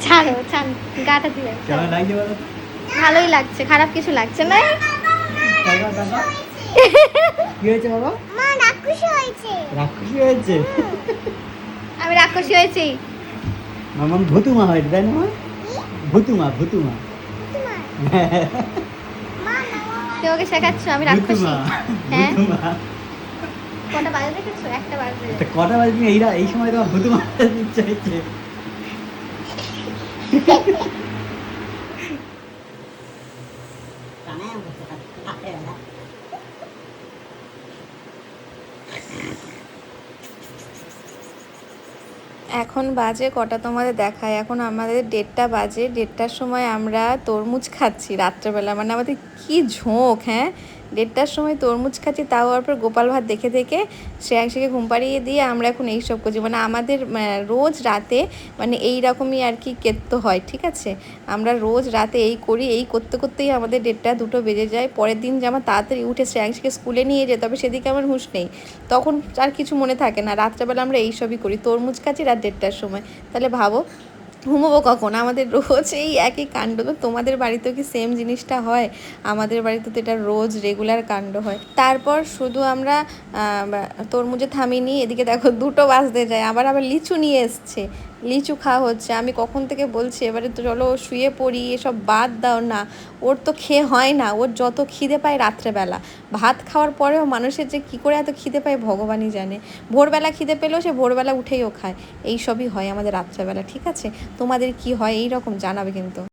ছাড়ো ছাড়ো, গাটা দিয়ে কেমন লাগছে বলো? ভালোই লাগছে, খারাপ কিছু লাগছে না। টাকা টাকা কি হয়েছে বাবা? মা রাক্ষসী হয়েছে। রাক্ষসী হয়েছে? আমি রাক্ষসী হয়েছি। মামাম ভুতুমা হয়েছে তাই না? ভুতুমা ভুতুমা মা তুই ওকে শেখাচ্ছ আমি রাক্ষসী? ভুতুমা হ্যাঁ, ভুতুমা। কটা বাজে দেখেছো? একটা বাজে। তা কটা বাজে তুমি এই সময় তোমার ভুতুমা ইচ্ছা হচ্ছে? এখন বাজে কটা তোমাদের দেখায়, এখন আমাদের 1:30 বাজে। 1:30টার সময় আমরা তরমুজ খাচ্ছি রাত্রেবেলা, মানে আমাদের কি ঝোঁক। হ্যাঁ, 1:30টার সময় তরমুজ খাচ্ছি, তাও পর গোপাল ভাত দেখে দেখে শ্রেয়াংশীকে ঘুম পাড়িয়ে দিয়ে আমরা এখন এইসব করছি। মানে আমাদের রোজ রাতে মানে এই রকমই আর কি কেত্ত হয়, ঠিক আছে? আমরা রোজ রাতে এই করি, এই করতে করতেই আমাদের 1:30 2টো বেজে যায়। পরের দিন যে আমার তাড়াতাড়ি উঠে শ্রেয়াংশীকে স্কুলে নিয়ে যেতে হবে সেদিকে আমার হুঁশ নেই, তখন আর কিছু মনে থাকে না। রাত্রেবেলা আমরা এইসবই করি, তরমুজ খাচ্ছি রাত 1:30টার সময়। তাহলে ভাবো ঘুমোবো কখন? আমাদের রোজ এই একই কাণ্ড। তো তোমাদের বাড়িতেও কি সেম জিনিসটা হয়? আমাদের বাড়িতে তো এটা রোজ রেগুলার কাণ্ড হয়। তারপর শুধু আমরা তরমুজে থামিনি, এদিকে দেখো 2টো বাজতে যায়, আবার লিচু নিয়ে এসছে, লিচু খাওয়া হচ্ছে। আমি কখন থেকে বলছি এবারে তো চলো শুয়ে পড়ি, এসব বাদ দাও না। ওর তো খেয়ে হয় না, ওর যত খিদে পায় রাত্রেবেলা। ভাত খাওয়ার পরেও মানুষের যে কী করে এত খিদে পায় ভগবানই জানে। ভোরবেলা খিদে পেলেও সে ভোরবেলা উঠেই ও খায়। এই সবই হয় আমাদের রাত্রেবেলা, ঠিক আছে? তোমাদের কি হয় এই রকম জানাবে কিন্তু।